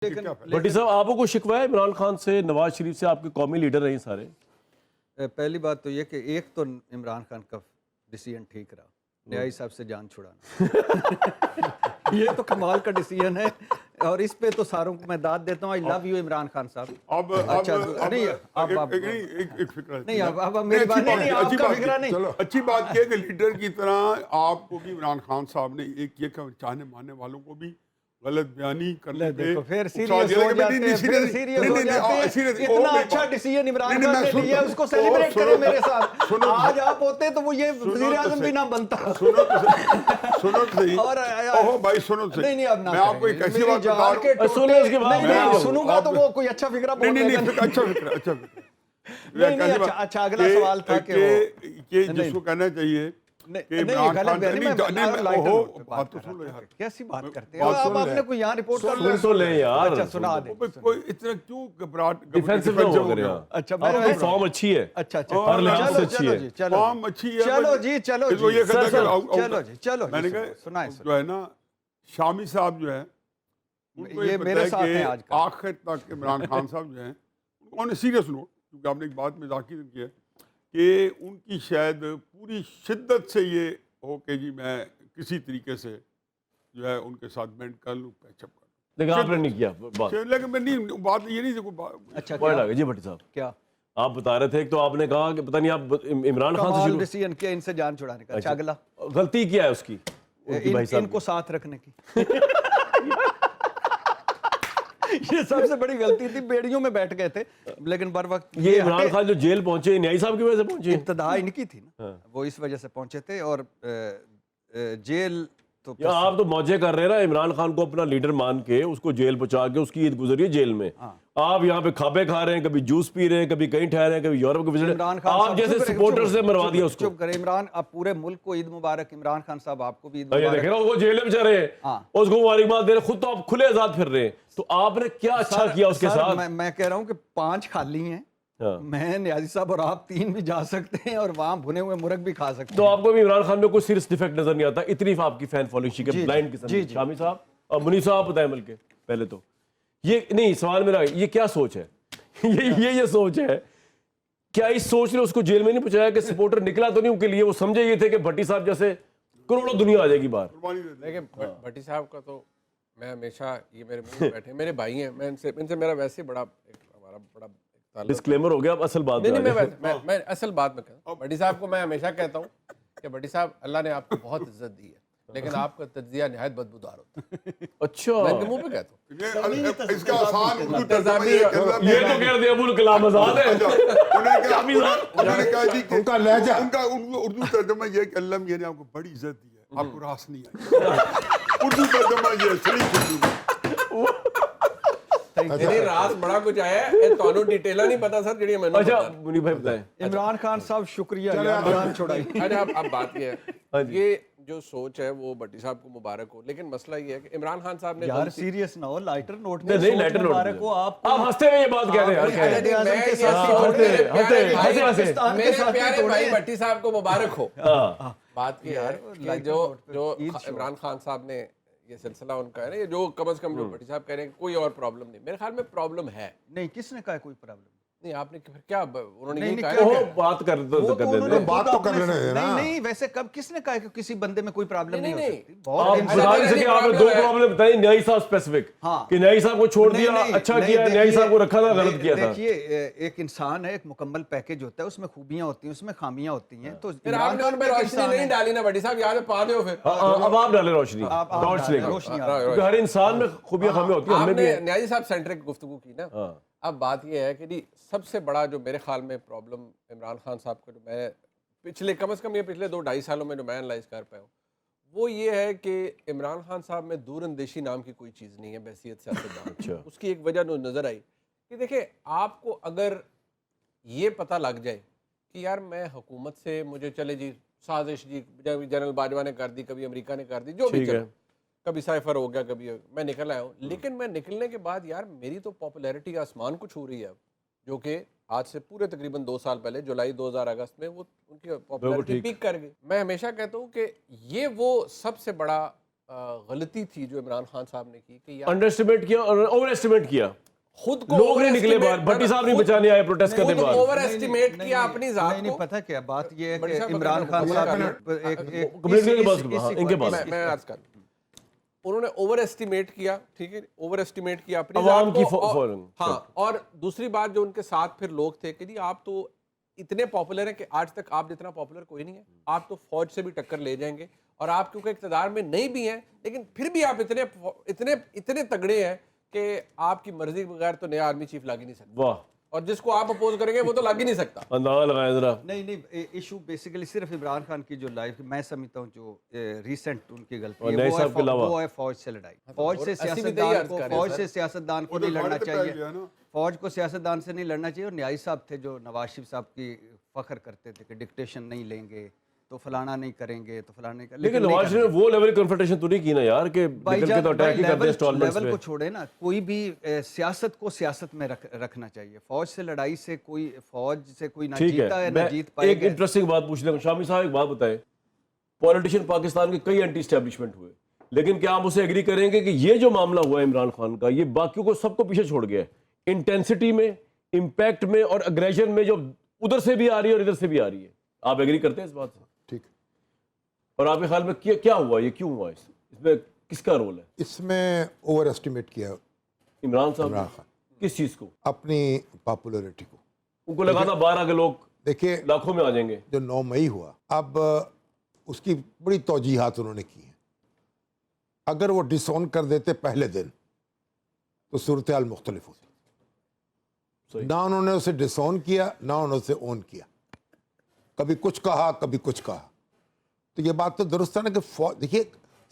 بٹی صاحب آپ کو شکوہ ہے عمران خان سے، نواز شریف سے؟ آپ کے قومی لیڈر رہے سارے۔ پہلی بات تو یہ کہ ایک تو عمران خان کا ڈیسیژن ٹھیک رہا، نیائی صاحب سے جان چھڑانا یہ تو کمال کا ڈیسیژن ہے، اور اس پہ تو ساروں کو میں داد دیتا ہوں۔ آئی لو یو عمران خان صاحب۔ اچھی بات یہ کہ لیڈر کی طرح آپ کو بھی عمران خان صاحب نے ایک یہ چاہنے ماننے والوں کو بھی غلط بیانی کرنے پہ پھر سیریس ہو جاتے ہیں، پھر سیریس ہو جاتے ہیں۔ اتنا اچھا ڈیسیژن عمران خان نے لیا، اس کو سیلیبریٹ کریں میرے ساتھ۔ آج آپ ہوتے تو وہ یہ وزیر اعظم بھی نہ بنتا۔ سنو تو صحیح، اوہ بھائی سنو تو صحیح، میں آپ کو ایک ایسی بات بتا رہا ہوں، سنوں گا تو وہ کوئی اچھا فکرہ بول رہے گا۔ اچھا فکر اچھا اگلا سوال تھا کہ جس کو کہنا چاہیے کیسی بات کرتے ہیں آپ نے کوئی یہاں رپورٹ کر تو لیں یار، اچھا سنا دیں۔ اتنا کیوں گھبراہٹ؟ ڈیفینسو نہ ہو گئے۔ اچھا آپ کی فارم اچھی ہے، اچھا ہر لحاظ سے اچھی ہے، فارم اچھی ہے۔ چلو جی چلو جی چلو جی چلو میں نے کہا جو ہے نا شامی صاحب جو ہے یہ میرے ساتھ ہیں آج کل، آخر تک عمران خان صاحب جو ہیں انہوں نے سیریس نوٹ، کیونکہ آپ نے ایک بات مذاقی کی ہے کہ ان کی شاید پوری شدت سے یہ ہو کہ جی میں کسی طریقے سے جو ہے ان کے ساتھ بینڈ کر لوں، پیچ اپ کر لوں، لیکن آپ نے نہیں کیا بات۔ لیکن میں نہیں، بات یہ نہیں تھی۔ اچھا جی بھٹی صاحب کیا آپ بتا رہے تھے، تو آپ نے کہا کہ پتہ نہیں آپ عمران خان سے کمال ڈیسیژن کیا ان سے جان چھڑانے کا۔ اچھا اگلا غلطی کیا ہے اس کی ان کو ساتھ رکھنے کی؟ یہ سب سے بڑی غلطی تھی، بیڑیوں میں بیٹھ گئے تھے لیکن بر وقت یہ عمران خان جو جیل پہنچے نیائی صاحب کی وجہ سے پہنچے، ابتدا ان کی تھی نا، وہ اس وجہ سے پہنچے تھے۔ اور جیل تو آپ تو موجے کر رہے ہیں نا عمران خان کو اپنا لیڈر مان کے، اس کو جیل پہنچا کے اس کی عید گزری ہے جیل میں، آپ یہاں پہ کھاپے کھا رہے ہیں، کبھی جوس پی رہے ہیں، کبھی کہیں ٹھہرے ہیں، کبھی یورپ کے وزٹ، آپ جیسے سپورٹر سے مروا دیا اس کو۔ چپ کرے عمران، اب پورے ملک کو عید مبارک، عمران خان صاحب آپ کو بھی عید یہ مبارک۔ دیکھیں نا وہ جیل میں بیچارے ہیں، اس کو مبارکباد دے رہے، خود تو آپ کھلے آزاد پھر رہے ہیں، تو آپ نے کیا اچھا کیا اس کے ساتھ؟ میں کہہ رہا ہوں کہ 5 خالی ہیں، میں نیازی صاحب اور آپ 3 بھی جا سکتے ہیں اور وہاں بھنے ہوئے مرغ بھی کھا سکتے ہیں۔ تو آپ کو بھی عمران خان میں کوئی سیریس ڈیفیکٹ نظر نہیں آتا؟ اتنی آپ کی فین فالوئنگ کے بلائنڈ قسم کی۔ شامی صاحب اور منی صاحب بتائیں، بلکہ پہلے تو یہ نہیں سوال میرا، یہ کیا سوچ ہے؟ یہ سوچ ہے کیا اس سوچ نے اس کو جیل میں نہیں پہنچایا کہ سپورٹر نکلا تو نہیں ان کے لیے، وہ سمجھے یہ تھے کہ بھٹی صاحب جیسے کروڑوں دنیا آ جائے گی باہر؟ دیکھیں بھٹی صاحب کا تو میں ہمیشہ، یہ میرے منہ میں بیٹھے میرے بھائی ہیں، میں ان سے میرا ویسے بڑا ہمارا بڑا ڈسکلیمر ہو گیا، اب اصل بات میں اصل بات میں کہتا ہوں۔ بھٹی صاحب کو میں ہمیشہ کہتا ہوں کہ بھٹی صاحب اللہ نے آپ کو بہت عزت دی ہے، لیکن آپ کا تجزیہ نہایت بدبودار ہوتا ہے۔ اچھا میں ان کے منہ پہ کہتا ہوں۔ اس کا آسان اردو ترجمہ یہ تو کہہ دیا ابو الکلام آزاد ہے، انہوں نے کہا جی ان کا لہجہ، ان کا اردو ترجمہ یہ کہ اللہ میاں نے آپ کو بڑی عزت دی ہے، آپ کو راس نہیں آئی۔ اردو ترجمہ یہ صحیح اردو میری راز بڑا کچھ آیا ہے، تانوں ڈیٹیلا نہیں پتا سر جڑی میں۔ اچھا منی بھائی بتائیں۔ عمران خان صاحب شکریہ، جان چھوڑائی۔ اچھا اب بات یہ ہے، یہ جو سوچ ہے وہ بھٹی صاحب کو مبارک ہو، لیکن مسئلہ یہ ہے کہ عمران خان صاحب نے یار سیریس نہ ہو، لائٹر نوٹ میں نہیں، لائٹر نوٹ مبارک ہو آپ ہنستے ہوئے یہ بات کہہ رہے ہیں، میرے پیارے بھائی بھٹی صاحب کو مبارک ہو۔ بات یہ ہے کہ جو عمران خان صاحب نے یہ سلسلہ ان کا ہے نا، یہ جو کم از کم جو بھٹی صاحب کہہ رہے ہیں کوئی اور پرابلم نہیں، میرے خیال میں پرابلم ہے نہیں۔ کس نے کہا کوئی پرابلم نہیں؟ آپ نے کیا انہوں نے یہ نہیں، کہا وہ بات کر دیتے ہیں، بات تو کر رہے ہیں نا۔ نہیں ویسے کب کس نے کہا کہ کسی بندے میں کوئی پرابلم نہیں ہو سکتی؟ آپ بتا نہیں سکے، آپ نے 2 پرابلم بتائی نیائی صاحب اسپیسیفک، کہ نیائی صاحب کو چھوڑ دیا اچھا کیا، نیائی صاحب کو رکھا تھا غلط کیا تھا۔ دیکھیے ایک انسان ہے، ایک مکمل پیکج ہوتا ہے، اس میں خوبیاں ہوتی ہیں، اس میں خامیاں ہوتی ہیں، تو پھر آپ نے ان پہ روشنی نہیں ڈالی نا بھٹی صاحب، یاد ہے پا دو پھر۔ اب آپ ڈالے روشنی، کیونکہ ہر انسان میں خوبیاں خامیاں ہوتی ہیں، ہمیں بھی۔ نیازی صاحب سینٹرک گفتگو کی نا، اب بات یہ ہے کہ جی سب سے بڑا جو میرے خیال میں پرابلم عمران خان صاحب کو، جو میں پچھلے کم از کم یہ پچھلے 2-2.5 سالوں میں جو میں انالائز کر پایا ہوں، وہ یہ ہے کہ عمران خان صاحب میں دور اندیشی نام کی کوئی چیز نہیں ہے بحیثیت سیاستدان۔ اس کی ایک وجہ نظر آئی کہ دیکھیں آپ کو اگر یہ پتہ لگ جائے کہ یار میں حکومت سے مجھے چلے جی سازش، جی جنرل باجوہ نے کر دی، کبھی امریکہ نے کر دی، جو بھی چلو، کبھی سائفر ہو گیا، کبھی میں نکل آیا ہوں، لیکن میں نکلنے کے بعد یار میری تو پاپولیرٹی آسمان کو چھو رہی ہے، جو کہ آج سے پورے تقریباً 2 سال پہلے جولائی 2000 اگست میں وہ ان کی پاپولیرٹی پیک کر گئی۔ میں ہمیشہ کہتا ہوں کہ یہ وہ سب سے بڑا غلطی تھی جو عمران خان صاحب نے کی کہ انڈر اسٹیمیٹ کیا اور اوور اسٹیمیٹ کیا. خود کو لوگ نہیں نکلے باہر, بھٹی صاحب نہیں بچانے آئے پروٹیسٹ کرنے بعد. اوور ایسٹیمیٹ کیا اپنی ذات نہیں کو. پتہ کیا بات یہ ہے کہ عمران خان صاحب میں عرض کر, انہوں نے اوور ایسٹیمیٹ کیا, ٹھیک ہے, اوور ایسٹیمیٹ کیا اپنی عوام کی فالوئنگ. ہاں, اور دوسری بات جو ان کے ساتھ پھر لوگ تھے کہ جی آپ تو اتنے پاپولر ہیں کہ آج تک آپ جتنا پاپولر کوئی نہیں ہے, آپ تو فوج سے بھی ٹکر لے جائیں گے, اور آپ کیونکہ اقتدار میں نہیں بھی ہیں لیکن پھر بھی آپ اتنے تگڑے ہیں کہ آپ کی مرضی کے بغیر تو نیا آرمی چیف لاگ ہی نہیں سکتا. واہ, اور جس کو آپ اپوز کریں گے وہ تو لاگ ہی نہیں سکتا. اندازہ لگائیں ذرا. نہیں, ایشو بیسیکلی صرف عمران خان کی جو لائف میں سمجھتا ہوں جو ریسنٹ ان کی غلطی ہے وہ ہے فوج سے لڑائی. فوج سے سیاستدان کو نہیں لڑنا چاہیے, فوج کو سیاستدان سے نہیں لڑنا چاہیے. اور نیائی صاحب تھے جو نواز شریف صاحب کی فخر کرتے تھے کہ ڈکٹیشن نہیں لیں گے تو فلانا نہیں کریں گے تو فلانا نہیں کریں گے. لیکن نواز شریف وہ لیول کنفرنٹیشن تو نہیں کی نا یار کہ نکل کے تو اٹیک ہی کرتے ہیں انسٹالمنٹس لیول میں. کو چھوڑے نا, کوئی بھی سیاست کو سیاست میں رکھنا چاہیے. فوج سے لڑائی سے فوج سے کوئی نہ جیتا ہے نہ جیت پائے گا. ایک انٹرسٹنگ بات پوچھ لیں شامی صاحب, ایک بات بتائیں, پولیٹیشین پاکستان کے کئی اینٹی اسٹیبلشمنٹ ہوئے, لیکن کیا آپ اسے ایگری کریں گے کہ یہ جو معاملہ ہوا ہے عمران خان کا, یہ باقیوں کو سب کو پیچھے چھوڑ گیا ہے انٹینسٹی میں, امپیکٹ میں اور اگریشن میں, جو ادھر سے بھی آ رہی ہے اور ادھر سے بھی آ رہی ہے. آپ ایگری کرتے ہیں اس بات سے؟ ٹھیک. اور آپ کے خیال میں کیا ہوا, یہ کیوں ہوا, اس میں کس کا رول ہے؟ اس میں اوور اسٹیمیٹ کیا عمران صاحب عمران خان کس چیز کو؟ اپنی پاپولیرٹی کو. ان کو لگا تھا 12 کے لوگ دیکھیے لاکھوں میں آ جائیں گے. جو 9 مئی ہوا, اب اس کی بڑی توجیحات انہوں نے کی ہیں. اگر وہ ڈس اون کر دیتے پہلے دن تو صورتحال مختلف ہوتی. نہ انہوں نے اسے ڈس اون کیا, نہ انہوں نے اسے اون کیا, کبھی کچھ کہا کبھی کچھ کہا. تو یہ بات تو درست ہے نا کہ دیکھیے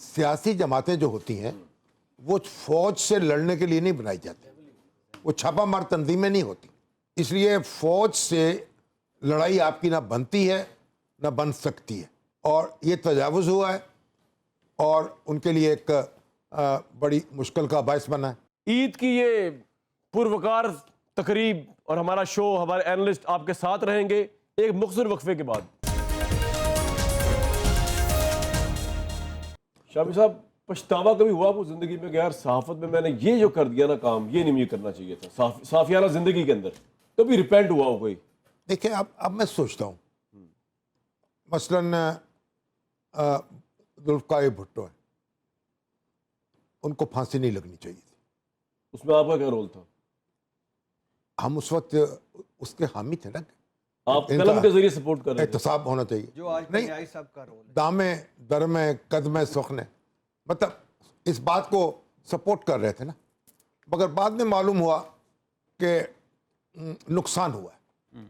سیاسی جماعتیں جو ہوتی ہیں وہ فوج سے لڑنے کے لیے نہیں بنائی جاتی, وہ چھاپا مار تنظیمیں نہیں ہوتی. اس لیے فوج سے لڑائی آپ کی نہ بنتی ہے نہ بن سکتی ہے, اور یہ تجاوز ہوا ہے اور ان کے لیے ایک بڑی مشکل کا باعث بنا ہے. عید کی یہ پروقار تقریب اور ہمارا شو, ہمارے اینالسٹ آپ کے ساتھ رہیں گے ایک مختصر وقفے کے بعد. شامی صاحب, پچھتاوا کبھی ہوا آپ کو زندگی میں کہ یار صحافت میں نے یہ جو کر دیا نا کام, یہ نہیں مجھے کرنا چاہیے تھا صحافیانہ زندگی کے اندر, کبھی ریپینٹ ہوا ہو کوئی؟ دیکھیں اب میں سوچتا ہوں, مثلاً ذوالفقار بھٹو ہیں, ان کو پھانسی نہیں لگنی چاہیے تھی. اس میں آپ کا کیا رول تھا؟ ہم اس وقت اس کے حامی تھے نا, آپ قلم کے ذریعے سپورٹ کر رہے تھے. احتساب ہونا چاہیے. جو آج نیائی صاحب کا رول ہے, دامے درمے قدمے سخنے, مطلب اس بات کو سپورٹ کر رہے تھے نا, مگر بعد میں معلوم ہوا کہ نقصان ہوا ہے.